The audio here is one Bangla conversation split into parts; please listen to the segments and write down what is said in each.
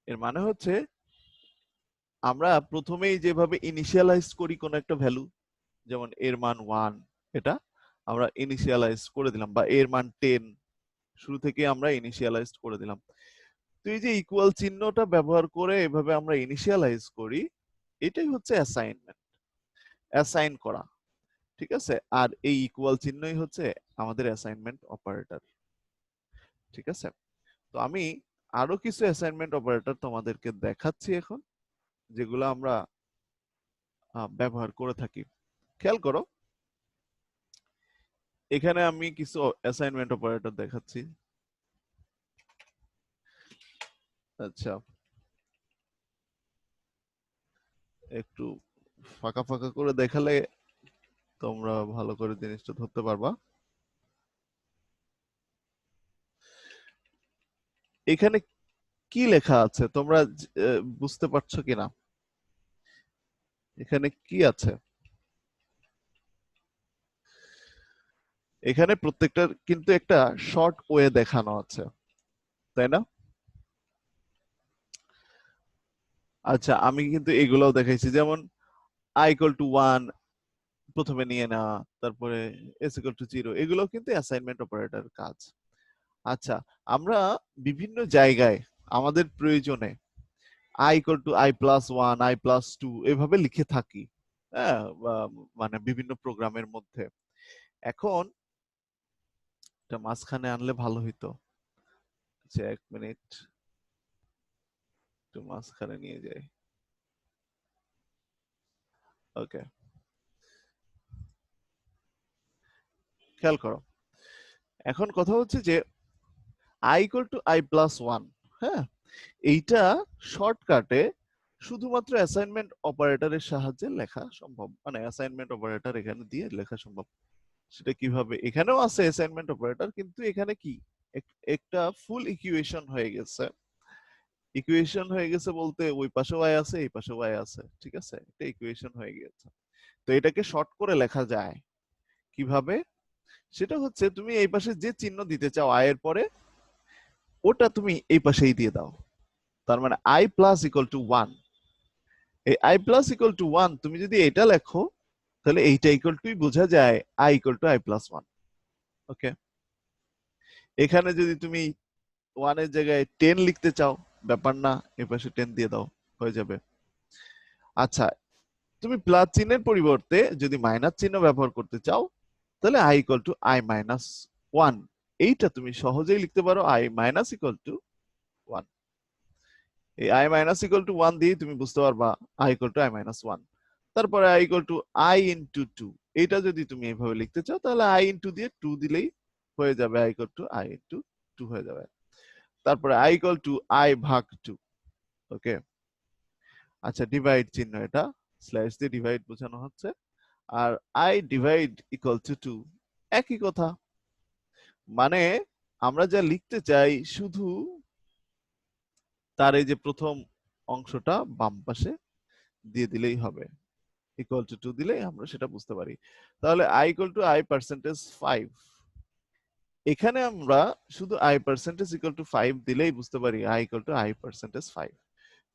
এর মানে হচ্ছে আমরা প্রথমেই যেভাবে ইনিশিয়ালাইজ করি কোন একটা ভ্যালু, যেমন এর মান 1, এটা আমরা ইনিশিয়ালাইজ করে দিলাম, বা এর মান 10 শুরু থেকে আমরা ইনিশিয়ালাইজ করে দিলাম। তো এই যে ইকুয়াল চিহ্নটা ব্যবহার করে এভাবে আমরা ইনিশিয়ালাইজ করি, এটাই হচ্ছে অ্যাসাইনমেন্ট, অ্যাসাইন করা। ঠিক আছে, আর এই ইকুয়াল চিহ্নই হচ্ছে আমাদের অ্যাসাইনমেন্ট অপারেটর। ঠিক আছে, তো আমি আরো কিছু অ্যাসাইনমেন্ট অপারেটর তোমাদেরকে দেখাচ্ছি এখন, যেগুলো আমরা ব্যবহার করে থাকি। খেয়াল করো, এখানে আমি কিছু অ্যাসাইনমেন্ট অপারেটর দেখাচ্ছি। আচ্ছা, একটু ফাঁকা ফাঁকা করে দেখালে তোমরা ভালো করে জিনিসটা ধরতে পারবা। এখানে কি লেখা আছে তোমরা বুঝতে পারছো কিনা? এখানে কি আছে? এখানে প্রত্যেকটার কিন্তু একটা শর্ট ওয়ে দেখানো আছে, তাই না? আচ্ছা, আমি কিন্তু এগুলোও দেখাইছি, যেমন i equal to 1 প্রথমে নিয়ে নেওয়া, তারপরে s equal to 0, এগুলো কিন্তু অ্যাসাইনমেন্ট অপারেটর কাজ। আচ্ছা, আমরা বিভিন্ন জায়গায় আমাদের প্রয়োজনে i equal to i plus 1, i plus 2 এভাবে লিখে থাকি, হ্যাঁ, মানে বিভিন্ন প্রোগ্রামের মধ্যে। এখন এটা মাঝখানে আনলে ভালো হইতো। আচ্ছা, 1 মিনিট, একটু মাঝখানে নিয়ে যাই। ওকে, খেয়াল করো, এখন কথা হচ্ছে যে i equal to i plus 1, হ্যাঁ, এইটা শর্টকাটে শুধুমাত্র অ্যাসাইনমেন্ট অপারেটরের সাহায্যে লেখা সম্ভব, মানে অ্যাসাইনমেন্ট অপারেটর এখানে দিয়ে লেখা সম্ভব। সেটা কিভাবে? এখানেও আছে অ্যাসাইনমেন্ট অপারেটর, কিন্তু এখানে কি একটা ফুল ইকুয়েশন হয়ে গেছে। ইকুয়েশন হয়ে গেছে বলতে ওই পাশে y আছে, এই পাশে y আছে, ঠিক আছে, এটা ইকুয়েশন হয়ে গেছে। তো এটাকে শর্ট করে লেখা যায় কিভাবে? সেটা হচ্ছে তুমি এই পাশে যে চিহ্ন দিতে চাও i এর পরে, ওটা তুমি এই পাশেই দিয়ে দাও। তার মানে i প্লাস ইকুয়াল টু 1, এই i প্লাস ইকুয়াল টু 1 তুমি যদি এটা লেখো, তাহলে এইটা ইকুয়াল টুই বোঝা যায় i equal to i plus 1। ওকে, এখানে যদি তুমি 1 এর জায়গায় 10 লিখতে চাও, ব্যাপার না, এপাশে 10 দিয়ে দাও, হয়ে যাবে। আচ্ছা, তুমি প্লাস চিহ্নের পরিবর্তে যদি মাইনাস চিহ্ন ব্যবহার করতে চাও, তাহলে i equal to i minus 1, এইটা তুমি সহজেই লিখতে পারো i মাইনাস ইকুয়াল টু 1। এই i মাইনাস ইকুয়াল টু 1 দিয়ে তুমি বুঝতে পারবা i equal to i minus 1। তারপরে i equal to i into 2, এটা যদি তুমি এইভাবে লিখতে চাও, তাহলে i ইনটু দিয়ে 2 দিলেই হয়ে যাবে, i equal to i into 2 হয়ে যাবে। তারপরে i ইকুয়াল টু i ভাগ 2। ওকে, আচ্ছা, ডিভাইড চিহ্ন, এটা স্ল্যাশ দিয়ে ডিভাইড বোঝানো হচ্ছে, আর i ডিভাইড ইকুয়াল টু 2, একই কথা। মানে আমরা যা লিখতে চাই শুধু তার এই যে প্রথম অংশটা বাম পাশে দিয়ে দিলেই হবে, ইকুয়াল টু 2 দিলেই আমরা সেটা বুঝতে পারি। তাহলে i equal to i percentage 5, এখানে আমরা শুধু i পার্সেন্টেজ ইকুয়াল টু 5 দিলেই বুঝতে পারি i equal to i percentage 5।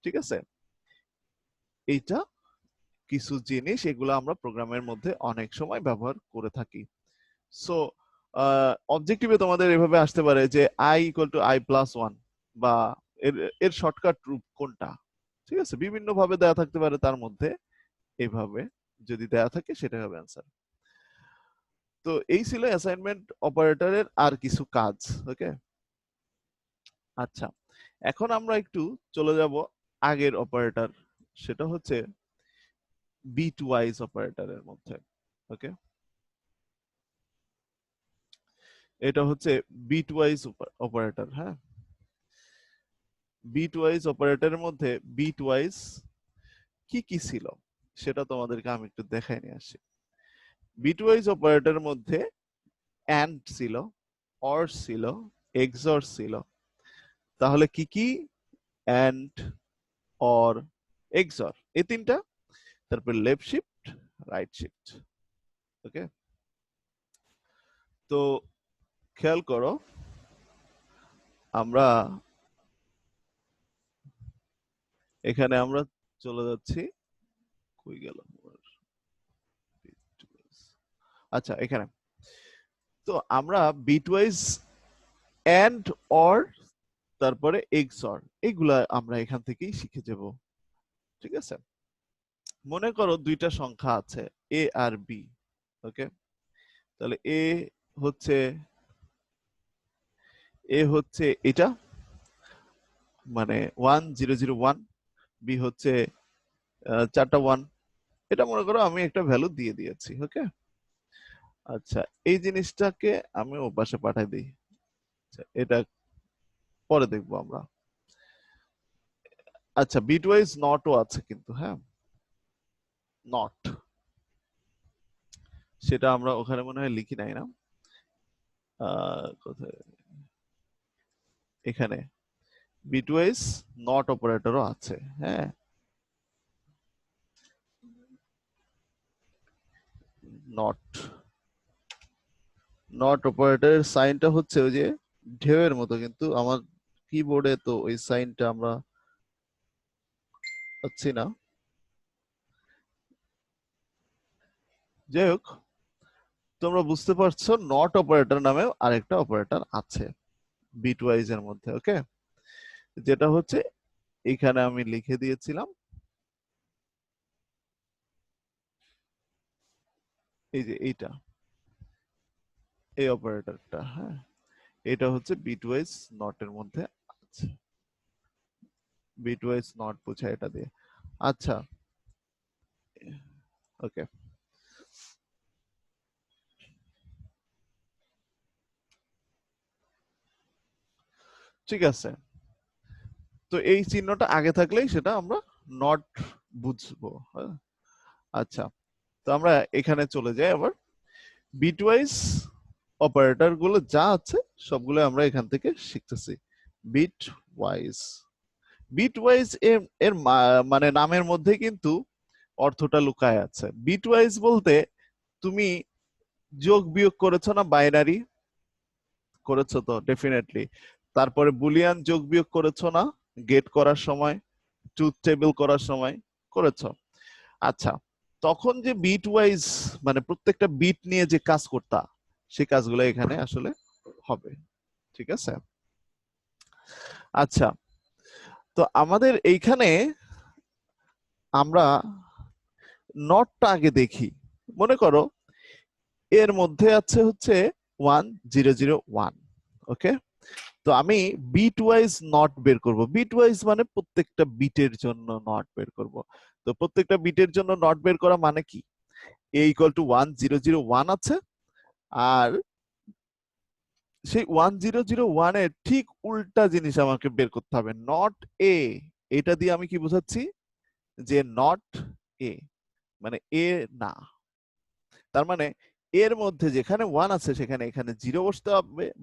ঠিক আছে, এইটা কিছু জিনিস, এগুলো আমরা প্রোগ্রামের মধ্যে অনেক সময় ব্যবহার করে থাকি। সো অবজেক্টিভে তোমাদের এভাবে আসতে পারে যে i equal to i plus 1, বা এর এর শর্টকাট রূপ কোনটা। ঠিক আছে, বিভিন্ন ভাবে দেয়া থাকতে পারে, তার মধ্যে এইভাবে যদি দেয়া থাকে সেটা হবে অ্যান্সার। তো এই ছিল অ্যাসাইনমেন্ট অপারেটরের আর কিছু কাজ। ওকে, আচ্ছা, এখন আমরা একটু চলে যাব আগের অপারেটর, সেটা হচ্ছে বিট ওয়াইজ অপারেটরের মধ্যে। ওকে, এটা হচ্ছে বিট ওয়াইজ অপারেটর। হ্যাঁ, বিট ওয়াইজ অপারেটরের মধ্যে বিট ওয়াইজ কি কি ছিল সেটা তোমাদেরকে আমি একটু দেখাই নিয়ে আসি। বিট ওয়াইজ অপারেটরের মধ্যে এন্ড ছিল, অর ছিল, এক্সর ছিল। তাহলে কি কি? এন্ড, অর, এক্সর, এই তিনটা। তারপর লেফট শিফট, রাইট শিফট। ওকে, তো খেয়াল করো, আমরা এখানে আমরা চলে যাচ্ছি, কই গেল, আচ্ছা এখানে তো আমরা বিটওয়াইজ এন্ড অর তারপরে এক্সঅর এগুলা আমরা এখান থেকেই শিখে যাব। ঠিক আছে, মনে করো দুইটা সংখ্যা আছে এ আর বি। ওকে, তাহলে হচ্ছে এ হচ্ছে এটা মানে 1001, বি হচ্ছে 4টা 1। এটা মনে করো আমি একটা ভ্যালু দিয়ে দিয়েছি। ওকে, আচ্ছা এই জিনিসটাকে আমি ও পাশে পাঠাই দিই। আচ্ছা, এটা পরে দেখবো আমরা। আচ্ছা বিটওয়াইজ নটও আছে কিন্তু, হ্যাঁ নট, সেটা আমরা ওখানে মনে হয় লিখি নাই না, কোথায়, এখানে বিটওয়াইজ নট অপারেটরও আছে। হ্যাঁ, নট নট অপারেটরের সাইনটা হচ্ছে ওই যে ঢেউয়ের মতো, কিন্তু আমার কিবোর্ডে তো ওই সাইনটা আমরা পাচ্ছি না। যাই হোক, তোমরা বুঝতে পারছো নট অপারেটর নামেও আরেকটা অপারেটর আছে বিটওয়াইজ এর মধ্যে। ওকে, যেটা হচ্ছে এখানে আমি লিখে দিয়েছিলাম, এই যে এইটা, এই অপারেটরটা। হ্যাঁ, এটা হচ্ছে বিটওয়াইজ নটের মধ্যে আছে, বিটওয়াইজ নট বোঝায় এটা দিয়ে। আচ্ছা ওকে, ঠিক আছে, তো এই চিহ্নটা আগে থাকলেই সেটা আমরা নট বুঝবো। হ্যাঁ? আচ্ছা, তো আমরা এখানে চলে যাই আবার। বিটওয়াইজ অপারেটর গুলো যা আছে সবগুলো আমরা এখান থেকে শিখতেছি। বিট ওয়াইজ, বিট ওয়াইজ এর মানে নামের মধ্যে কিন্তু অর্থটা লুকায় আছে। বিট ওয়াইজ বলতে তুমি যোগ বিয়োগ করেছো না, বাইনারি করেছো তো ডেফিনেটলি, তারপরে বুলিয়ান যোগ বিয়োগ করেছো না গেট করার সময়, ট্রুথ টেবিল করার সময় করেছো। আচ্ছা, তখন যে বিট ওয়াইজ মানে প্রত্যেকটা বিট নিয়ে যে কাজ করতা, সেই কাজগুলো এখানে আসলে হবে। ঠিক আছে, আচ্ছা তো আমাদের এইখানে আমরা নটটা আগে দেখি। মনে করো এর মধ্যে আছে হচ্ছে 1001। ওকে, তো আমি বিট ওয়াইজ নট বের করব। বিট ওয়াইজ মানে প্রত্যেকটা বিটের জন্য নট বের করব। তো প্রত্যেকটা বিটের জন্য নট বের করা মানে কি, এ ইকুয়াল টু 1001 আছে, আর সেই 1001 এর ঠিক উল্টা জিনিস আমাকে বের করতে হবে, নট এ। এটা দিয়ে আমি কি বোঝাচ্ছি, যে নট এ মানে এ না, তার মানে এর মধ্যে যেখানে 1 আছে সেখানে এখানে 0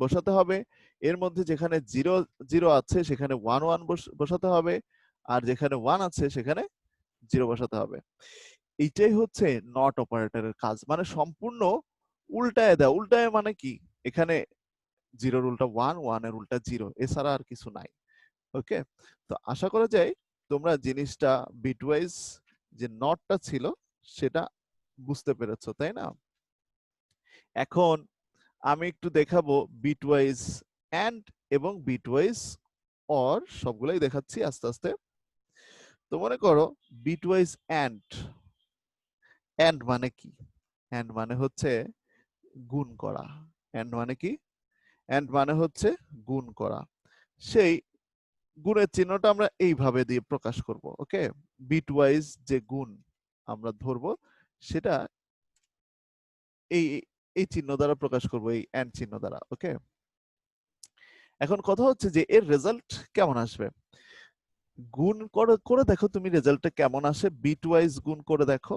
বসাতে হবে, এর মধ্যে যেখানে 0 0 আছে সেখানে 1 1 বসাতে হবে, আর যেখানে 1 আছে সেখানে 0 বসাতে হবে। এইটাই হচ্ছে নট অপারেটরের কাজ, মানে সম্পূর্ণ উল্টায় দেয়। উল্টায় মানে কি, এখানে 0 এর উল্টা 1, 1 এর উল্টা 0, এছাড়া আর কিছু নাই। ওকে, তো আশা করা যায় তোমরা জিনিসটা বিটওয়াইজ যে নটটা ছিল সেটা বুঝতে পেরেছো, তাই না? এখন আমি একটু দেখাবো বিটওয়াইজ এন্ড এবং বিটওয়াইজ অর, সবগুলাই দেখাচ্ছি আস্তে আস্তে। তো মনে করো বিটওয়াইজ এন্ড, এন্ড মানে কি, এন্ড মানে হচ্ছে গুণ করা। এন্ড মানে কি, এন্ড মানে হচ্ছে গুণ করা। সেই গুণের চিহ্নটা আমরা এইভাবে দিয়ে প্রকাশ করব। ওকে, বিটওয়াইজ যে গুণ আমরা ধরবো সেটা এই এই চিহ্ন দ্বারা প্রকাশ করব, এই এন্ড চিহ্ন দ্বারা। ওকে, এখন কথা হচ্ছে যে এর রেজাল্ট কেমন আসবে। গুণ করে করে দেখো তুমি রেজাল্টটা কেমন আসে, বিটওয়াইজ গুণ করে দেখো।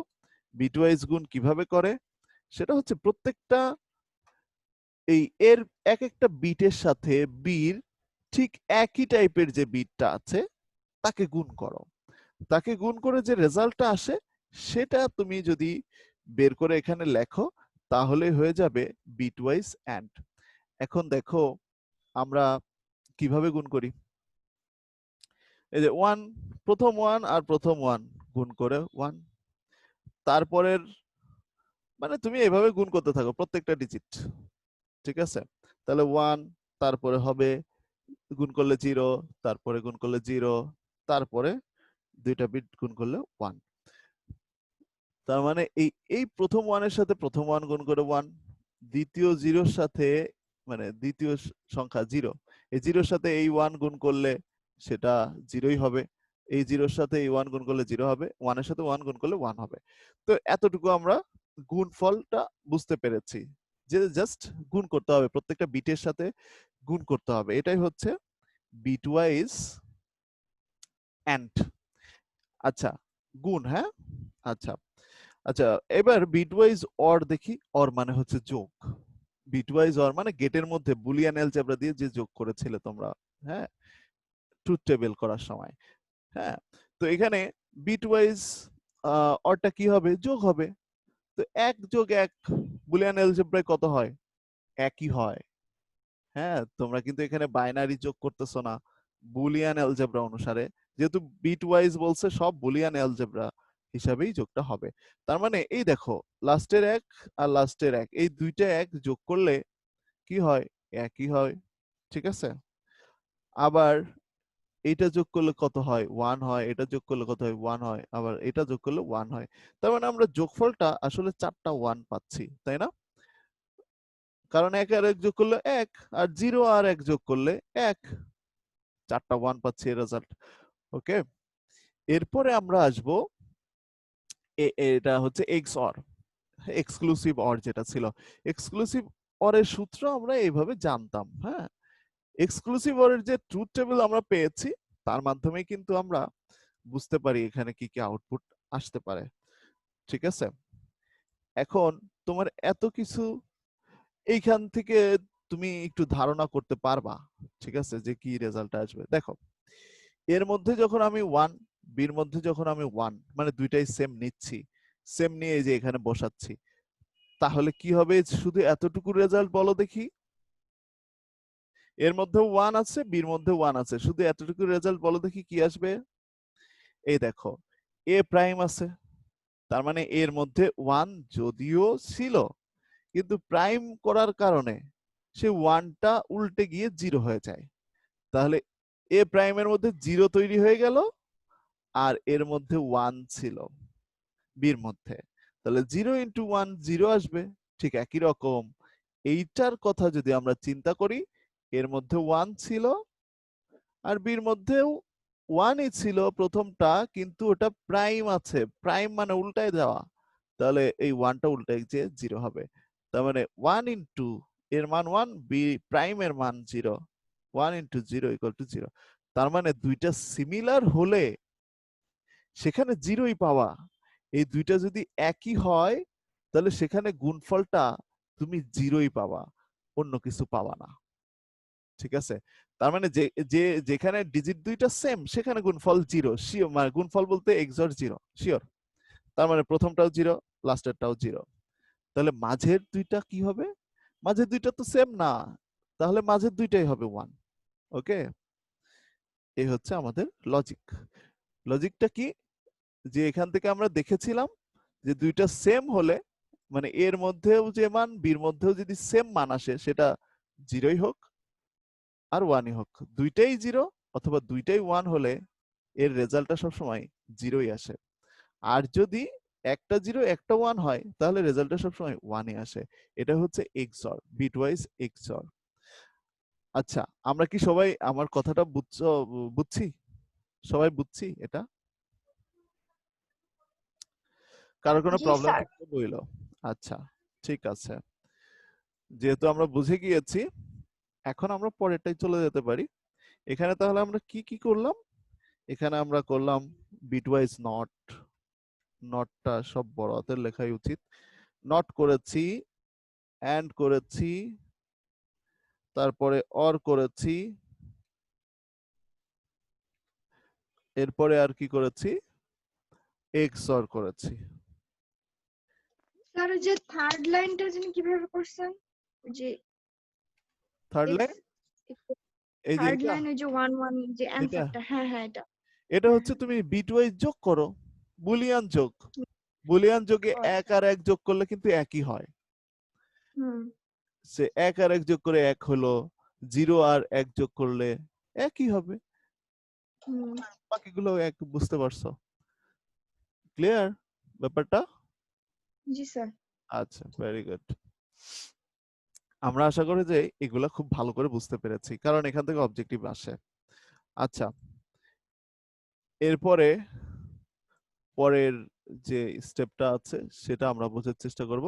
বিটওয়াইজ গুণ কিভাবে করে, সেটা হচ্ছে প্রত্যেকটা এই এর এক একটা বিটের সাথে বির ঠিক একই টাইপের যে বিটটা আছে তাকে গুণ করো। তাকে গুণ করে যে রেজাল্টটা আসে সেটা তুমি যদি বের করে এখানে লেখো তাহলে হয়ে যাবে বিটওয়াইজ এন্ড। এখন দেখো আমরা কিভাবে গুণ করি। এই যে 1 প্রথম 1 আর প্রথম 1 গুণ করে 1, তারপরের মানে তুমি এভাবে গুণ করতে থাকো প্রত্যেকটা ডিজিট, ঠিক আছে? তাহলে 1, তারপরে হবে গুণ করলে 0, তারপরে গুণ করলে 0, তারপরে দুইটা বিট গুণ করলে 1। তার মানে এই প্রথম 1 এর সাথে প্রথম 1 গুণ করে 1, দ্বিতীয় 0 এর সাথে মানে দ্বিতীয় সংখ্যা 0, এই 0 এর সাথে এই 1 গুণ করলে সেটা 0ই হবে, এই 0 এর সাথে এই 1 গুণ করলে 0 হবে, 1 এর সাথে 1 গুণ করলে 1 হবে। তো এতটুকু আমরা গুণফলটা বুঝতে পেরেছি যে জাস্ট গুণ করতে হবে, প্রত্যেকটা বিটের সাথে গুণ করতে হবে, এটাই হচ্ছে বিটওয়াইজ অ্যান্ড। আচ্ছা, গুণ, হ্যাঁ, আচ্ছা আচ্ছা, এবার বিটওয়াইজ অর দেখি। অর মানে হচ্ছে যোগ, বিটওয়াইজ অর মানে গেটের মধ্যে বুলিয়ান অ্যালজেব্রা দিয়ে যে যোগ করেছিলে তোমরা, হ্যাঁ, ট্রুথ টেবিল করার সময়, হ্যাঁ। তো এখানে বিটওয়াইজ অরটা কি হবে? যোগ হবে। তো 1 যোগ 1 বুলিয়ান অ্যালজেব্রায় কত হয়? একই হয়। হ্যাঁ, তোমরা কিন্তু এখানে বাইনারি যোগ করতেছো না, বুলিয়ান অ্যালজেব্রা অনুসারে, যেহেতু বিটওয়াইজ বলছে সব বুলিয়ান অ্যালজেব্রা হিসাবেই যোগটা হবে। তার মানে এই দেখো, লাস্টের 1 আর লাস্টের 1 এই দুইটা 1 যোগ করলে কি হয়? একই হয়, ঠিক আছে? আবার এইটা যোগ করলে কত হয়? 1 হয়, এটা যোগ করলে কত হয়? 1 হয়, আবার এটা যোগ করলে 1 হয়। তার মানে আমরা যোগফলটা আসলে 4টা 1 পাচ্ছি, তাই না? কারণ 1 আর 1 যোগ করলে 1, আর 0 আর 1 যোগ করলে 1, 4টা 1 পাচ্ছি এর রেজাল্ট। ওকে, এরপরে আমরা আসব, এটা হচ্ছে XOR, এক্সক্লুসিভ অর যেটা ছিল। এক্সক্লুসিভ অরের সূত্র আমরা এইভাবে জানতাম, হ্যাঁ। এক্সক্লুসিভ অরের যে ট্রুথ টেবিল আমরা পেয়েছি তার মাধ্যমে কিন্তু আমরা বুঝতে পারি এখানে কি কি আউটপুট আসতে পারে, ঠিক আছে? এখন তোমার এত কিছু এইখান থেকে তুমি একটু ধারণা করতে পারবা, ঠিক আছে, যে কি রেজাল্ট আসবে। দেখো, এর মধ্যে যখন আমি 1, বির মধ্যে যখন আমি 1, মানে দুইটাই সেম নিচ্ছি, সেম নিয়ে এই যে এখানে বসাচ্ছি, তাহলে কি হবে? শুধু এতটুকু রেজাল্ট বলো দেখি। এর মধ্যেও 1 আছে, বির মধ্যেও 1 আছে, শুধু এতটুকু রেজাল্ট বলো দেখি কি আসবে। এই দেখো, এ প্রাইম আছে, তার মানে এর মধ্যে 1 যদিও ছিল, কিন্তু প্রাইম করার কারণে সে 1টা উল্টে গিয়ে 0 হয়ে যায়। তাহলে এ প্রাইমের মধ্যে 0 তৈরি হয়ে গেল, আর এর মধ্যে 1 ছিল বির মধ্যে, তাহলে 0 ইন্টু 1 0 আসবে। ঠিক একই রকম এইটার কথা যদি আমরা চিন্তা করি, এর মধ্যে 1 ছিল আর বির মধ্যেও 1ই ছিল প্রথমটা, কিন্তু ওটা প্রাইম আছে, প্রাইম মানে উল্টায় যাওয়া, তাহলে এই 1টা উল্টায় যে 0 হবে। তার মানে 1 ইন্টু এর মান 1, বি প্রাইম এর মান 0, 1 ইন্টু 0 ইকুয়াল টু 0। তার মানে দুইটা সিমিলার হলে সেখানে 0ই পাওয়া। এই দুইটা যদি একই হয় তাহলে সেখানে গুণফলটা তুমি 0ই পাবা, অন্য কিছু পাবা না, ঠিক আছে? তার মানে যে যেখানে ডিজিট দুইটা সেম সেখানে গুণফল 0 শিওর, মানে গুণফল বলতে XOR 0 শিওর। তার মানে প্রথমটাও 0, লাস্টেরটাও 0। তাহলে মাঝের দুইটা কি হবে? মাঝের দুইটা তো সেম না, তাহলে মাঝের দুইটাই হবে 1। ওকে, এই হচ্ছে আমাদের লজিক। লজিকটা কি? যে এখান থেকে আমরা দেখেছিলাম যে দুইটা সেম হলে, মানে এর মধ্যেও যে মান বির মধ্যেও যদি সেম মান আসে, সেটা 0ই হোক আর 1ই হোক, দুইটাই 0 অথবা দুইটাই 1 হলে এর রেজাল্টটা সবসময় 0ই আসে। আর যদি একটা 0 একটা 1 হয় তাহলে রেজাল্টটা সবসময় 1ই আসে। এটা হচ্ছে XOR, বিটওয়াইজ XOR। আচ্ছা, আমরা কি সবাই আমার কথাটা বুঝছি? সবাই বুঝছি এটা? কারোর কোনো জি প্রবলেম স্যার। থাকলে বইলো। আচ্ছা, ঠিক আছে, যেহেতু আমরা বুঝে গিয়েছি এখন আমরা পরেরটাই চলে যেতে পারি। এখানে তাহলে আমরা কি কি করলাম? এখানে আমরা করলাম বিটওয়াইজ নট, নটটা সব বড় হাতের লেখাই উচিত। নট করেছি, এন্ড করেছি, তারপরে অর করেছি, এরপরে আর কি করেছি? XOR করেছি। স্যার যে থার্ড লাইনটা যিনি কিভাবে করছেন, ওই যে থার্ড এক্স, লাইন, এই যে থার্ড এটা, লাইন ওই যে 1 1 যে এটা অ্যানসারটা, হ্যাঁ হ্যাঁ এটা এটা হচ্ছে তুমি বিটওয়াইজ যোগ করো, বুলিয়ান যোগ। বুলিয়ান যোগে আচ্ছা। 1 আর 1 যোগ করলে কিন্তু একই হয়। হুম। সে 1 আর 1 যোগ করে 1 হলো, 0 আর 1 যোগ করলে একই হবে। হুম। বাকিগুলো এক, বুঝতে পারছো? ক্লিয়ার ব্যাপারটা? জি স্যার। আচ্ছা, ভেরি গুড। আমরা আশা করি যে এগুলা খুব ভালো করে বুঝতে পেরেছি, কারণ এখান থেকে অবজেক্টিভ আসে। আচ্ছা, এরপরে পরের যে স্টেপটা আছে সেটা আমরা বোঝার চেষ্টা করব।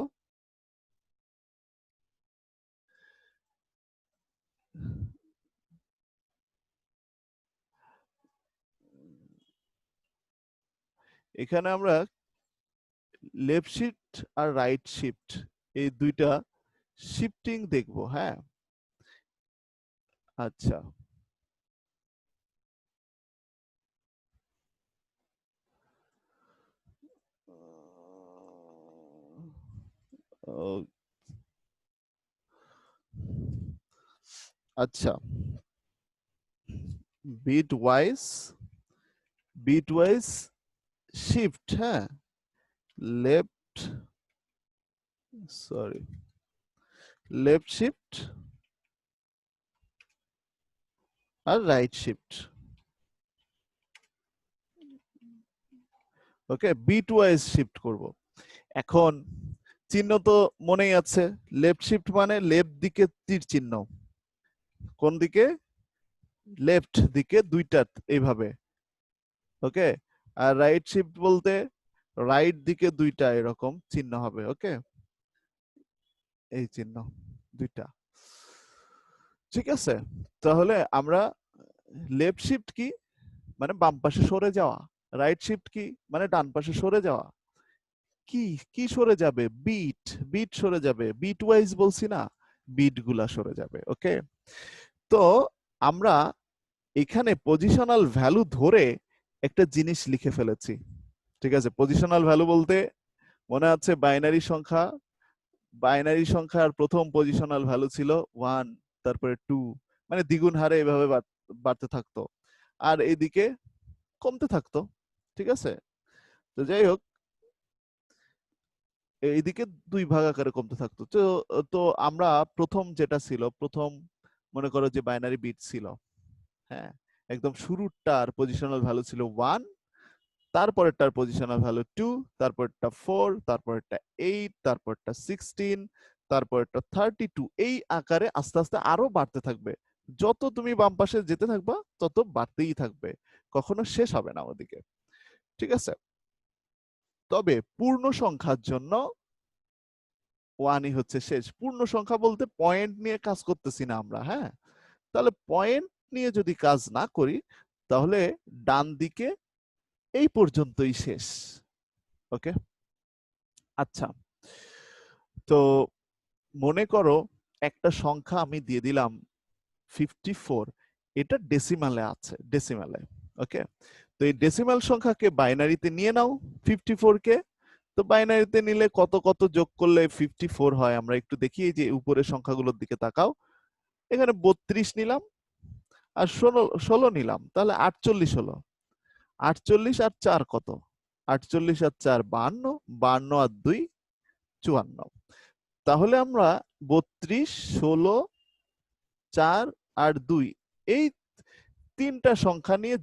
এখানে আমরা লেফট শিফট আর রাইট শিফট এই দুইটা শিফটিং দেখব। হ্যাঁ, আচ্ছা, ও, আচ্ছা, বিটওয়াইজ শিফট। হ্যাঁ, লেফট, সরি, লেফট শিফট আর রাইট শিফট। ওকে, বিটওয়াইজ শিফট করব। এখন চিহ্ন তো মনেই আছে, লেফট শিফট মানে লেফট দিকে তীর চিহ্ন। কোন দিকে? লেফট দিকে দুইটা এইভাবে। ওকে, আর রাইট শিফট বলতে রাইট দিকে দুইটা এরকম চিহ্ন হবে। ওকে, এই চিহ্ন দুইটা। ঠিক আছে, তাহলে আমরা লেফট শিফট কি মানে বাম পাশে সরে যাওয়া, রাইট শিফট কি মানে ডান পাশে সরে যাওয়া। কি কি সরে যাবে? বিট, বিট সরে যাবে। বিট ওয়াইজ বলছি না, বিট গুলা সরে যাবে। ওকে, তো আমরা এখানে পজিশনাল ভ্যালু ধরে একটা জিনিস লিখে ফেলেছি। ঠিক আছে, পজিশনাল ভ্যালু বলতে মনে আছে বাইনারি সংখ্যা, বাইনারি সংখ্যার প্রথম পজিশনাল ভ্যালু ছিল 1, তারপরে 2, মানে দ্বিগুণ হারে এভাবে বাড়তে থাকতো, আর এইদিকে কমতে থাকতো। ঠিক আছে, তো যাই হোক, এইদিকে 2 ভাগ আকারে কমতে থাকতো। তো তো আমরা প্রথম যেটা ছিল, প্রথম মনে করো যে বাইনারি বিট ছিল, হ্যাঁ, একদম শুরুরটার পজিশনাল ভ্যালু ছিল 1, তারপরেরটার পজিশনাল ভ্যালু 2, তারপরটা 4, তারপরটা 8, তারপরটা 16, তারপরটা 32, এই আকারে আস্তে আস্তে আরো বাড়তে থাকবে। যত তুমি বাম পাশে যেতে থাকবা তত বাড়তেই থাকবে, কখনো শেষ হবে না ওদিকে। ঠিক আছে, তবে পূর্ণ সংখ্যার জন্য 1ই হচ্ছে শেষ। পূর্ণ সংখ্যা বলতে পয়েন্ট নিয়ে কাজ করতেছি না আমরা। হ্যাঁ, তাহলে পয়েন্ট নিয়ে যদি কাজ না করি তাহলে ডান দিকে এই পর্যন্তই শেষ। ওকে, আচ্ছা, তো মনে করো একটা সংখ্যা আমি দিয়ে দিলাম 54, এটা ডেসিমালে আছে, ডেসিমালে। ওকে, তো এই ডেসিমাল সংখ্যাকে বাইনারিতে নিয়ে নাও 54 কে। তো বাইনারিতে নিলে কত কত যোগ করলে 54 হয় আমরা একটু দেখি। এই যে উপরের সংখ্যাগুলোর দিকে তাকাও, এখানে 32 নিলাম আর 16 নিলাম, তাহলে 48 হলো। 48 আর 4 কত? 48 আর 4 52, 52 আর 2 54। তাহলে আমরা 32, 16, 4 আর 2 এই তিনটা সংখ্যা নিয়ে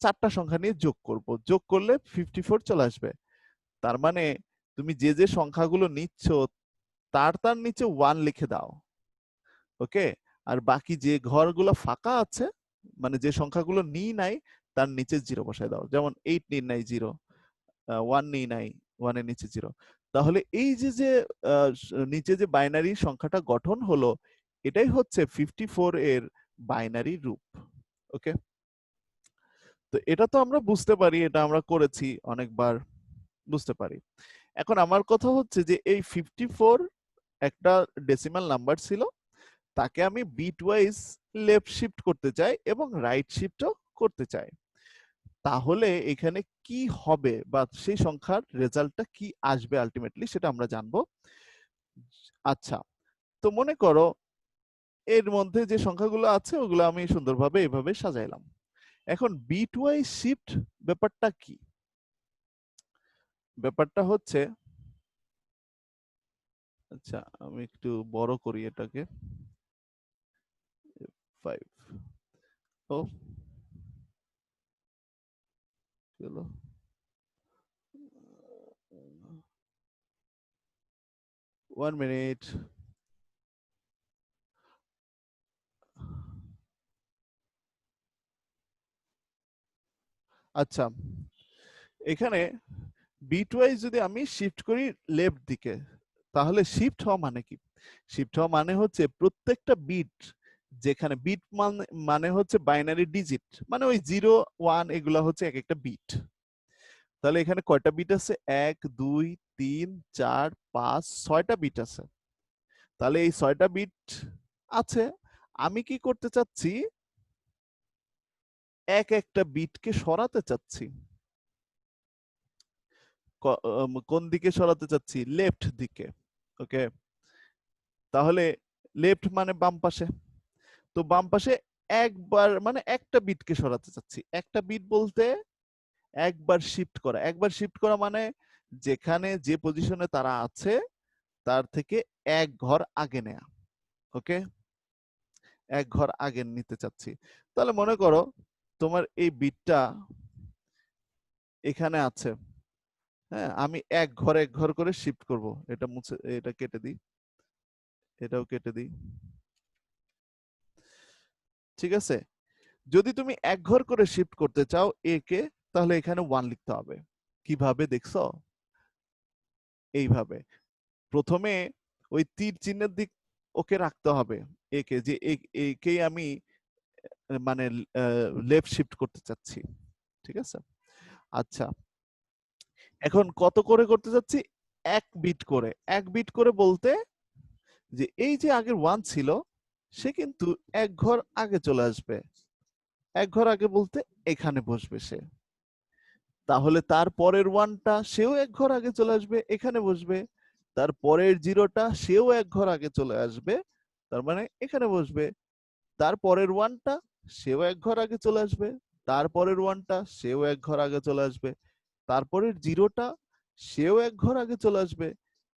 চারটা সংখ্যা নিয়ে যোগ করব। যোগ করলে 54 চলে আসবে। তার মানে তুমি যে যে সংখ্যাগুলো নিচ্ছ তার তার নিচে 1 লিখে দাও। ওকে, আর বাকি যে ঘরগুলো ফাঁকা আছে, মানে যে সংখ্যাগুলো নিই নাই, তার নিচে 0 বসায় দাও। যেমন 8 নিই নাই, 0, 1 নিই নাই, 1 এর নিচে 0। তাহলে এই যে যে নিচে যে বাইনারি সংখ্যাটা গঠন হলো, এটাই হচ্ছে 54 এর বাইনারি রূপ। ওকে, তো এটা তো আমরা বুঝতে পারি, এটা আমরা করেছি অনেকবার, বুঝতে পারি। এখন আমার কথা হচ্ছে যে এই 54 একটা ডেসিমাল নাম্বার ছিল, তাকে আমি বিট ওয়াইজ লেফট শিফট করতে চাই এবং রাইট শিফটও করতে চাই। তাহলে এখানে কি হবে বা সেই সংখ্যার রেজাল্টটা কি আসবে আলটিমেটলি, সেটা আমরা জানবো। আচ্ছা, তো মনে করো এর মধ্যে যে সংখ্যাগুলো আছে ওগুলো আমি সুন্দরভাবে এভাবে সাজাইলাম। এখন বিট ওয়াইজ শিফট ব্যাপারটা কি? ব্যাপারটা হচ্ছে, আচ্ছা আমি একটু বড় করি এটাকে 5 ও চলো 1 মিনিট। আচ্ছা এখানে বিট ওয়াইজ যদি আমি শিফট করি লেফট দিকে, তাহলে শিফট হওয়া মানে কি? শিফট হওয়া মানে হচ্ছে প্রত্যেকটা বিট, যেখানে বিট মানে হচ্ছে বাইনারি ডিজিট, মানে ওই 0 1 এগুলা হচ্ছে এক একটা বিট। তাহলে এখানে কয়টা বিট আছে? 1 2 3 4 5 6টা বিট আছে। তাহলে এই 6টা বিট আছে, আমি কি করতে চাচ্ছি? এক একটা বিটকে সরাতে চাচ্ছি। কোন দিকে সরাতে চাচ্ছি? লেফট দিকে। ওকে, তাহলে লেফট মানে বাম পাশে। তো বাম পাশে একবার মানে একটা বিটকে সরাতে চাচ্ছি। একটা বিট বলতে একবার শিফট করা। একবার শিফট করা মানে যেখানে যে পজিশনে তারা আছে তার থেকে এক ঘর আগে নেয়া। ওকে, এক ঘর আগে নিতে চাচ্ছি। তাহলে মনে করো তোমার এই বিটটা এখানে আছে। হ্যাঁ, আমি এক ঘর করে শিফট করব। এটা মুছে, এটা কেটে দিই, এটাও কেটে দিই। ঠিক আছে, যদি তুমি এক ঘর করে শিফট করতে চাও এ কে, তাহলে এখানে 1 লিখতে হবে। কিভাবে দেখছো? এইভাবে প্রথমে ওই তীর চিহ্নের দিক ওকে রাখতে হবে, একে, যে একেই আমি মানে লেফট শিফট করতে চাচ্ছি। ঠিক আছে, আচ্ছা এখন কত করে করতে চাচ্ছি? এক বিট করে। এক বিট করে বলতে যে এই যে আগের 1 ছিল সে কিন্তু এক ঘর আগে চলে আসবে। এক ঘর আগে বলতে এখানে বসবে সে। তাহলে তার পরের 1টা সেও এক ঘর আগে চলে আসবে, এখানে বসবে। তার পরের 0টা সেও এক ঘর আগে চলে আসবে, তার মানে এখানে বসবে। তার পরের 1টা সেও এক ঘর আগে চলে আসবে, তার পরের 1টা সেও এক ঘর আগে চলে আসবে, তারপরের 0টা সেও এক ঘর আগে চলে আসবে।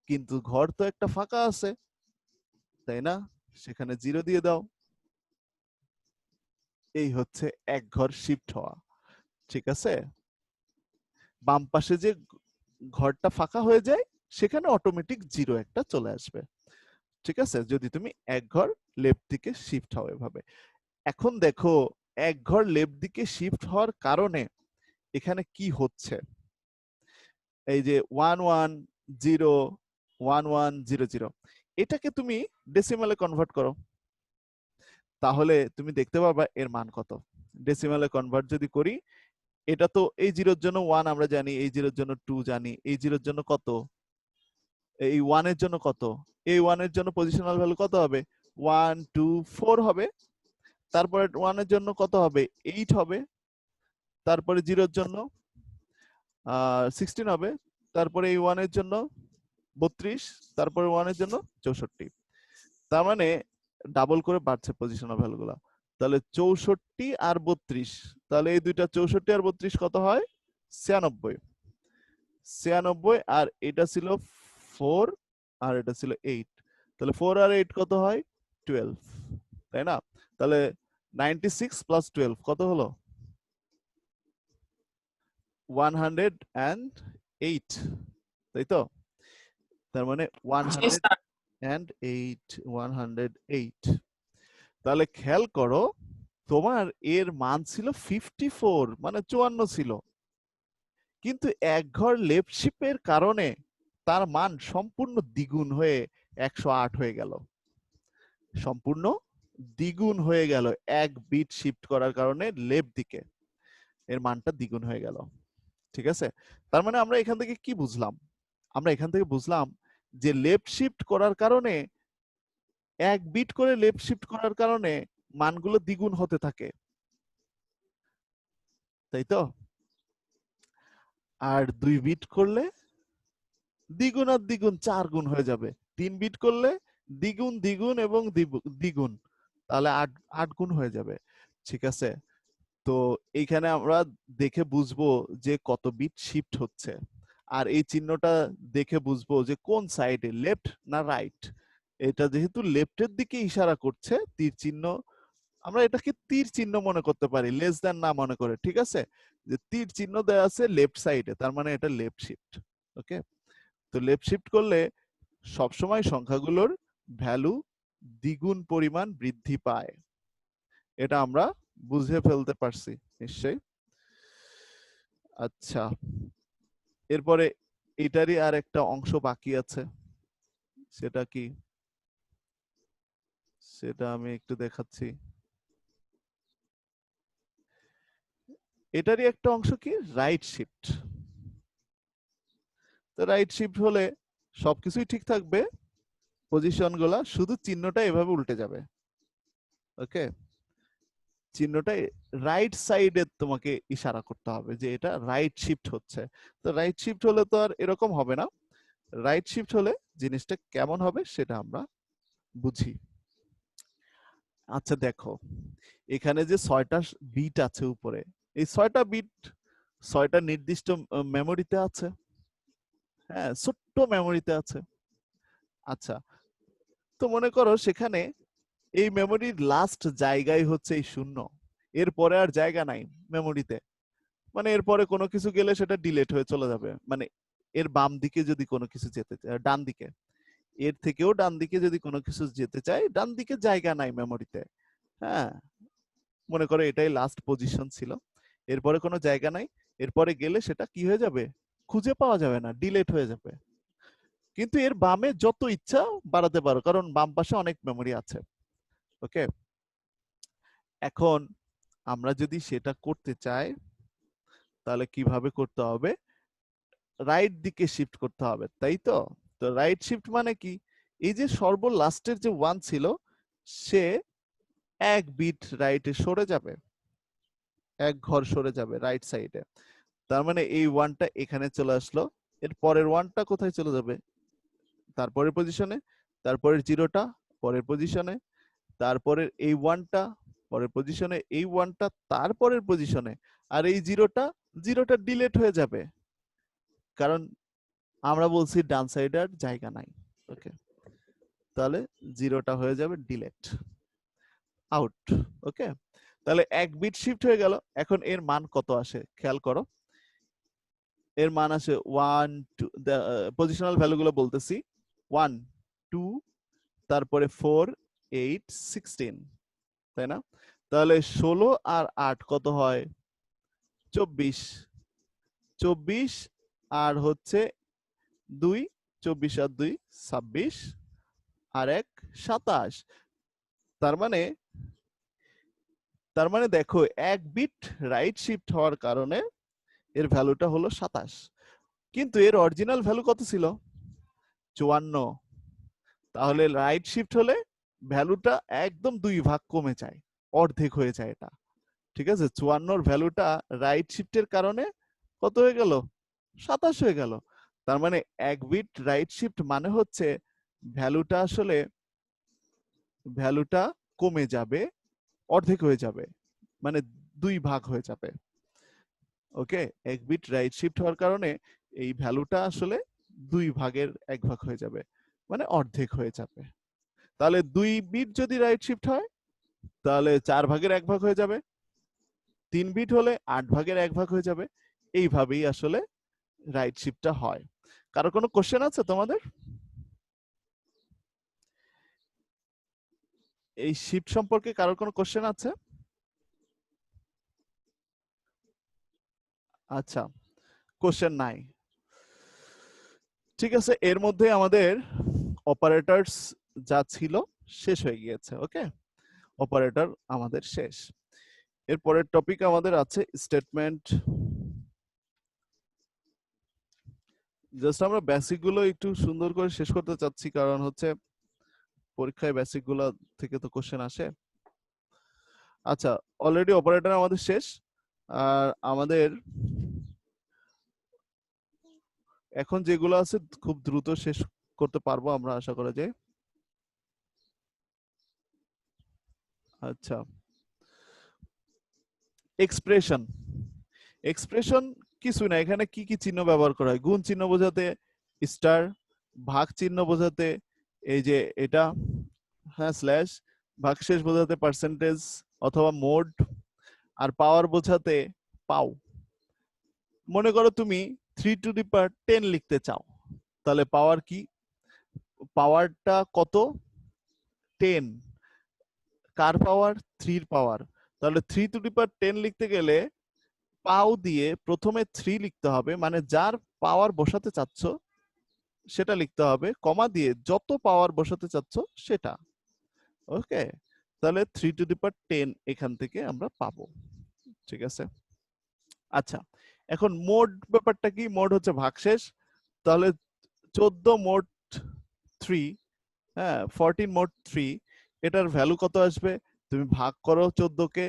কিন্তু ঘর তো একটা ফাঁকা আছে, তাই না? সেখানে 0 দিয়ে দাও। এই হচ্ছে এক ঘর শিফট হওয়া। ঠিক আছে, বাম পাশে যে ঘরটা ফাঁকা হয়ে যায় সেখানে অটোমেটিক 0 একটা চলে আসবে। ঠিক আছে, যদি তুমি এক ঘর লেফট দিকে শিফট হও এভাবে। এখন দেখো এক ঘর লেফট দিকে শিফট হওয়ার কারণে এখানে কি হচ্ছে? এই যে 1 1 0 1 1 0 0, এটাকে তুমি ডেসিমালে কনভার্ট করো, তাহলে তুমি দেখতে পারবা এর মান কত। ডেসিমালে কনভার্ট যদি করি, এটা তো এই 0 এর জন্য 1 আমরা জানি, এই 0 এর জন্য 2 জানি, এই 0 এর জন্য কত, এই 1 এর জন্য কত, এই 1 এর জন্য পজিশনাল ভ্যালু কত হবে? 1 2 4 হবে। তারপরে 1 এর জন্য কত হবে? 8 হবে। তারপরে 0 এর জন্য 16 হবে। তারপরে এই 1 এর জন্য 32, তারপরে 1 এর জন্য 64। তার মানে ডাবল করে বাড়ছে পজিশনাল ভ্যালুগুলা। তাহলে 64 আর 32, তাহলে এই দুইটা 64 আর 32 কত হয়? 96। 96 আর এটা ছিল 4 আর এটা ছিল 8, তাহলে 4 আর 8 কত হয়? 12, তাই না? তাহলে 96 প্লাস 12 কত হলো? 108, তাই তো? তার মানে 108। তাহলে খেয়াল করো তোমার এর মান ছিল 54, মানে 54 ছিল, কিন্তু এক ঘর লেফট শিফটের কারণে তার মান সম্পূর্ণ দ্বিগুণ হয়ে 108 হয়ে গেল। সম্পূর্ণ দ্বিগুণ হয়ে গেল এক বিট শিফট করার কারণে লেফট দিকে এর মানটা দ্বিগুণ হয়ে গেল। ঠিক আছে, তার মানে আমরা এখান থেকে কি বুঝলাম? আমরা এখান থেকে বুঝলাম যে লেফট শিফট করার কারণে, এক বিট করে লেফট শিফট করার কারণে মানগুলো দ্বিগুণ হতে থাকে, তাই তো? আর 2 বিট করলে দ্বিগুণ আর দ্বিগুণ 4 গুণ হয়ে যাবে। 3 বিট করলে দ্বিগুণ দ্বিগুণ এবং দ্বিগুণ, তাহলে 8 গুণ হয়ে যাবে। ঠিক আছে, তো এইখানে আমরা দেখে বুঝবো যে কত বিট শিফট হচ্ছে, আর এই চিহ্নটা দেখে বুঝবো যে কোন সাইডে, লেফট না রাইট। এটা যেহেতু লেফটের দিকে ইশারা করছে, তীর চিহ্ন, আমরা এটাকে তীর চিহ্ন মনে করতে পারি, লেস দ্যান না মনে করে, ঠিক আছে? যে তীর চিহ্ন দেওয়া আছে লেফট সাইডে, তার মানে এটা লেফট শিফট। ওকে, তো লেফট শিফট করলে সবসময় সংখ্যাগুলোর ভ্যালু দ্বিগুণ পরিমাণ বৃদ্ধি পায়। এটা আমরা বুঝে ফেলতে পারছি নিশ্চয়ই। আচ্ছা, এরপরে এটারই আর একটা অংশ বাকি আছে, সেটা কি, সেটা আমি একটু দেখাচ্ছি। এটারই একটা অংশ কি, রাইট শিফট। তো রাইট শিফট হলে সবকিছুই ঠিক থাকবে, পজিশন গুলা, শুধু চিহ্নটা এভাবে উল্টে যাবে। ওকে, চিহ্নটা রাইট সাইডে তোমাকে ইশারা করতে হবে যে এটা রাইট শিফট হচ্ছে। তো রাইট শিফট হলে তো আর এরকম হবে না, রাইট শিফট হলে জিনিসটা কেমন হবে সেটা আমরা বুঝি। আচ্ছা দেখো, এখানে যে 6টা বিট আছে উপরে, এই 6টা বিট 6টা নির্দিষ্ট মেমোরিতে আছে। হ্যাঁ, ছোট্ট মেমোরিতে আছে। আচ্ছা, তো মনে করো সেখানে এই মেমোরির লাস্ট জায়গায় হচ্ছে এই 0, এরপরে আর জায়গা নাই মেমোরিতে। মানে এরপরে কোনো কিছু গেলে সেটা ডিলেট হয়ে চলে যাবে, মানে এর বাম দিকে যদি কোনো কিছু যেতে চায়, ডান দিকে, এর থেকেও ডান দিকে যদি কোনো কিছু যেতে চায়, ডান দিকে জায়গা নাই মেমোরিতে। হ্যাঁ, মনে করো এটাই লাস্ট পজিশন ছিল, এরপরে কোনো জায়গা নাই, এরপরে গেলে সেটা কি হয়ে যাবে, খুঁজে পাওয়া যাবে না, ডিলেট হয়ে যাবে। কিন্তু এর বামে যত ইচ্ছা বাড়াতে পারো, কারণ বাম পাশে অনেক মেমোরি আছে। ওকে, এখন আমরা যদি সেটা করতে চাই তাহলে কিভাবে করতে হবে, রাইট দিকে শিফট করতে হবে, তাই তো? তো রাইট শিফট মানে কি, এই যে সর্বলাস্টের যে 1 ছিল, সে এক বিট রাইটে সরে যাবে, এক ঘর সরে যাবে রাইট সাইডে। তার মানে এই 1টা এখানে চলে আসলো, এর পরের 1টা কোথায় চলে যাবে, তারপরের পজিশনে, তারপরের 0টা পরের পজিশনে, তারপরের এই 1টা পরের পজিশনে, এই 1টা তারপরের পজিশনে, আর এই 0টা ডিলেট হয়ে যাবে, কারণ আমরা বলছি ডান সাইডে আর জায়গা নাই। ওকে, তাহলে 0টা হয়ে যাবে ডিলেট, আউট। ওকে, তাহলে এক বিট শিফট হয়ে গেল। এখন এর মান কত আসে খেয়াল করো, এর মান আসে 1 2, পজিশনাল ভ্যালু গুলো বলতেছি, 1 2, তারপরে 4 8 16, তাই না? তাহলে 16 আর 8 কত হয়, 24, 24 আর হচ্ছে 2, 24 আর 2 26, আর 1 27। তার মানে দেখো, এক বিট রাইট শিফট হওয়ার কারণে এর ভ্যালুটা হলো 27, কিন্তু এর অরিজিনাল ভ্যালু কত ছিল, 54। তাহলে রাইট শিফট হলে ভ্যালুটা একদম 2 ভাগ কমে যায়, অর্ধেক হয়ে যায় এটা। ঠিক আছে, 54 ভ্যালুটা রাইট শিফটের কারণে কত হয়ে গেল, 27 হয়ে গেল। তার মানে এক বিট রাইট শিফট মানে হচ্ছে ভ্যালুটা আসলে, ভ্যালুটা কমে যাবে, অর্ধেক হয়ে যাবে, মানে 2 ভাগ হয়ে যাবে। ওকে, এক বিট রাইট শিফট হওয়ার কারণে এই ভ্যালুটা আসলে 2 ভাগের 1 ভাগ হয়ে যাবে, মানে অর্ধেক হয়ে যাবে। তাহলে 2 বিট যদি রাইট শিফট হয় তাহলে 4 ভাগের 1 ভাগ হয়ে যাবে, 3 বিট হলে 8 ভাগের 1 ভাগ হয়ে যাবে। এইভাবেই আসলে রাইট শিফটটা হয়। কারো কোনো কোশ্চেন আছে তোমাদের এই শিফট সম্পর্কে, কারোর কোনো কোশ্চেন আছে? আচ্ছা, কোশ্চেন নাই, ঠিক আছে। এর মধ্যে আমাদের অপারেটরস যা ছিল শেষ হয়ে গিয়েছে। ওকে, অপারেটর আমাদের শেষ। এর পরের টপিক আমাদের আছে স্টেটমেন্ট। জাস্ট আমরা বেসিক গুলো একটু সুন্দর করে শেষ করতে চাচ্ছি, কারণ হচ্ছে পরীক্ষায় বেসিক গুলো থেকে তো কোশ্চেন আসে। আচ্ছা, অলরেডি অপারেটর আমাদের শেষ, আর আমাদের এখন যেগুলো আছে খুব দ্রুত শেষ করতে পারবো আমরা, আশা করা যায়। আচ্ছা, এক্সপ্রেশন এক্সপ্রেশন কিছু না, এখানে কি কি চিহ্ন ব্যবহার করা হয়? গুণ চিহ্ন বোঝাতে স্টার, ভাগ চিহ্ন বোঝাতে এই যে এটা, হ্যাঁ স্ল্যাশ, ভাগশেষ বোঝাতে পার্সেন্টেজ অথবা মোড, আর পাওয়ার বোঝাতে পাও। মনে করো তুমি 3 টু দি পাওয়ার 10 লিখতে চাও, তাহলে পাওয়ার কি, পাওয়ারটা কত, 10, কার পাওয়ার, 3 এর পাওয়ার। তাহলে 3 টু দি পাওয়ার 10 লিখতে গেলে পাও দিয়ে প্রথমে 3 লিখতে হবে, মানে যার পাওয়ার বসাতে চাচ্ছ সেটা লিখতে হবে, কমা দিয়ে যত পাওয়ার বসাতে চাচ্ছ সেটা। ওকে, তাহলে 3 টু দি পাওয়ার 10 এখান থেকে আমরা পাবো। ঠিক আছে, আচ্ছা এখন মোড ব্যাপারটা কি? মোড হচ্ছে ভাগশেষ। তাহলে 14 মোড 3, হ্যাঁ 14 মোড 3, এটার ভ্যালু কত আসবে? তুমি ভাগ করো 14 কে,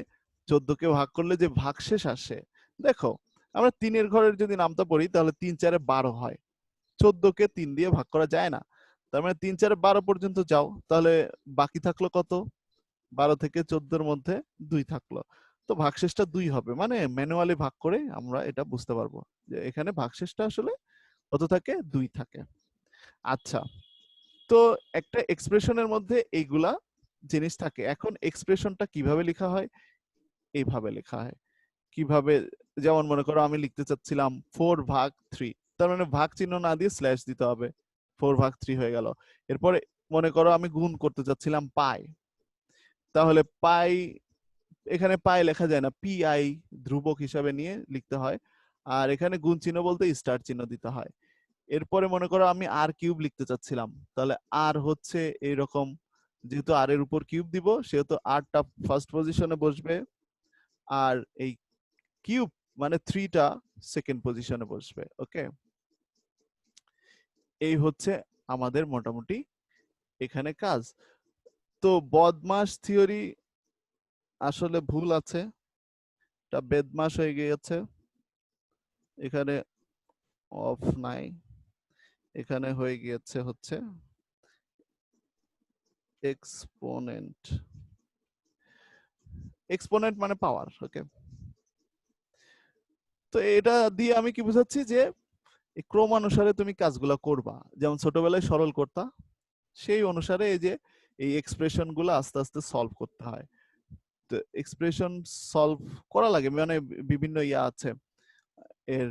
14 কে ভাগ করলে যে ভাগশেষ আসে, দেখো আমরা 3-এর ঘরের যদি নামতা পড়ি তাহলে 3 4 12 হয়, 14-কে 3 দিয়ে ভাগ করা যায় না, তার মানে 3 4 12 পর্যন্ত যাও, তাহলে বাকি থাকলো কত, 12 থেকে 14-এর মধ্যে 2 থাকলো, তো ভাগশেষটা 2 হবে, মানে ম্যানুয়ালি ভাগ করে আমরা এটা বুঝতে পারবো যে এখানে ভাগশেষটা আসলে কত থাকে, 2 থাকে। আচ্ছা, তো একটা এক্সপ্রেশনের মধ্যে এইগুলা জিনিস থাকে। এখন এক্সপ্রেশনটা কিভাবে লেখা হয়? এইভাবে লেখা হয়। কিভাবে? যেমন মনে করো আমি লিখতে চাচ্ছিলাম 4/3, তার মানে ভাগ চিহ্ন না দিয়ে স্ল্যাশ দিতে হবে, 4/3 হয়ে গেল। এরপরে মনে করো আমি গুণ করতে চাচ্ছিলাম পাই, তাহলে পাই, এখানে পাই লেখা যায় না, পিআই ধ্রুবক হিসাবে নিয়ে লিখতে হয়, আর এখানে গুণ চিহ্ন বলতে স্টার চিহ্ন দিতে হয়। এরপরে মনে করো আমি আর কিউব লিখতে চাচ্ছিলাম, তাহলে আর হচ্ছে এইরকম, যেহেতু আর এর উপর কিউব দিব সেহেতু আরটা ফার্স্ট পজিশনে বসবে, আর এই কিউব মানে 3টা সেকেন্ড পজিশনে বসবে। ওকে, এই হচ্ছে আমাদের মোটামুটি এখানে কাজ। তো বদমাস থিওরি আসলে ভুল আছে, এটা বেদমাস হয়ে গিয়েছে, এখানে অফ নাই, এখানে হয়ে গিয়েছে হচ্ছে এক্সপোনেন্ট, এক্সপোনেন্ট মানে পাওয়ার। ওকে, তো এটা দিয়ে আমি কি বুঝাচ্ছি যে ক্রমানুসারে তুমি কাজগুলো করবা, যেমন ছোটবেলায় সরল করতা, সেই অনুসারে এই যে এই এক্সপ্রেশন গুলো আস্তে আস্তে সলভ করতে হয়। তো এক্সপ্রেশন সলভ করা লাগে, মানে বিভিন্ন ইয়া আছে এর,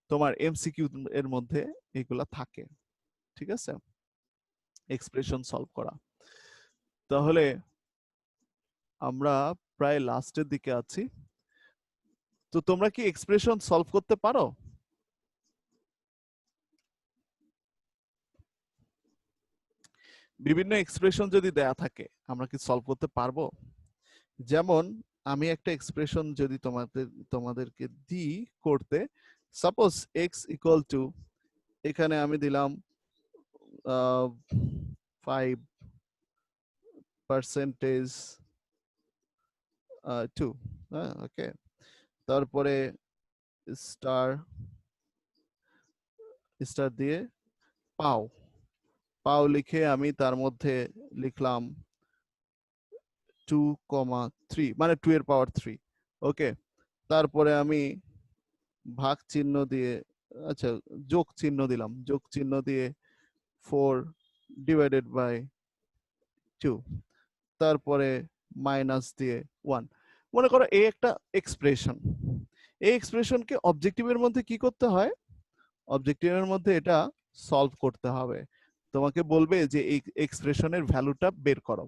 তোমার এমসিকিউ এর মধ্যে এগুলা থাকে। ঠিক আছে, এক্সপ্রেশন সলভ করা। তাহলে আমরা প্রায় লাস্টের দিকে আছি, তো তোমরা কি এক্সপ্রেশন সলভ করতে পারো? বিভিন্ন এক্সপ্রেশন যদি দেয়া থাকে আমরা কি সলভ করতে পারবো? যেমন আমি একটা এক্সপ্রেশন যদি তোমাদেরকে দিই করতে, সাপোজ এক্স ইকুয়াল টু, এখানে আমি দিলাম 5%, 2, হ্যাঁ ওকে, তারপরে স্টার, স্টার দিয়ে পাও, পাও লিখে আমি তার মধ্যে লিখলাম 2,3, মানে 2 এর পাওয়ার 3। ওকে, তারপরে আমি ভাগ চিহ্ন দিয়ে, আচ্ছা যোগ চিহ্ন দিলাম, যোগ চিহ্ন দিয়ে 4/2, তারপরে মাইনাস দিয়ে 1। মনে করো এই একটা এক্সপ্রেশন, এই এক্সপ্রেশনকে অবজেক্টিভের মধ্যে কি করতে হয়, অবজেক্টিভের মধ্যে এটা সলভ করতে হবে, তোমাকে বলবে যে এই এক্সপ্রেশনের ভ্যালুটা বের করো।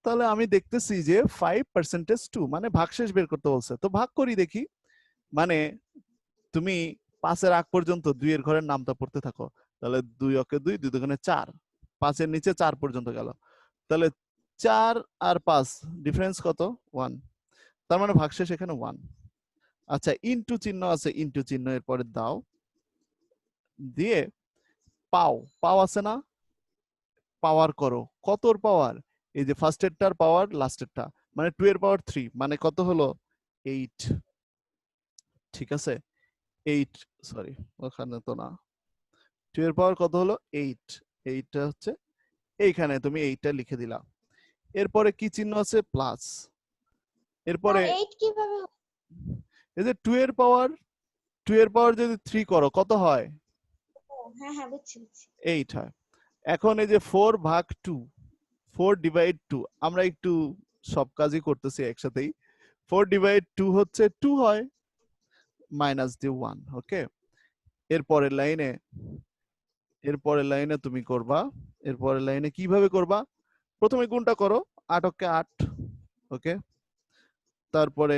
তাহলে আমি দেখতেছি যে 5%, মানে ভাগশেষ বের করতে বলছে, তো ভাগ করি দেখি, মানে তুমি 5-এর আগ পর্যন্ত 2-এর ঘরের নামটা পড়তে থাকো, তাহলে 2 অকে 2, 2 দুগুণে 4, 5-এর নিচে 4 পর্যন্ত গেল, তাহলে 4 আর 5 ডিফারেন্স কত, 1, তার মানে ভাগশেষ এখানে 1। আচ্ছা ইনটু চিহ্ন আছে, ইনটু চিহ্ন এর পরে দাও, দিয়ে পাও, পাও আছে না, পাওয়ার করো, কতর পাওয়ার, এই যে ফার্স্টেরটার পাওয়ার লাস্টেরটা, মানে 2 এর পাওয়ার 3, মানে কত হলো 8। ঠিক আছে, 8, সরি ওখানে তো না, 2 এর পাওয়ার কত হলো 8, এইটা হচ্ছে এইখানে তুমি এইটা লিখে দিলা। এরপরে কি চিহ্ন আছে, প্লাস, স্যার এরপরে 8 কিভাবে এই যে 2 এর পাওয়ার যদি 3 করো কত হয়? হ্যাঁ হ্যাঁ বুঝছি বুঝছি। 8 হয়। এখন এই যে 4 ভাগ 2, 4 ডিভাইড 2, আমরা একটু সব কাজই করতেছি একসাথেই। 4 ডিভাইড 2 হচ্ছে 2 হয়, মাইনাস দিয়ে 1। ওকে, এরপরের লাইনে তুমি করবা, এরপরের লাইনে কিভাবে করবা? প্রথমে গুণটা করো, 8 কে 8, ওকে, তারপরে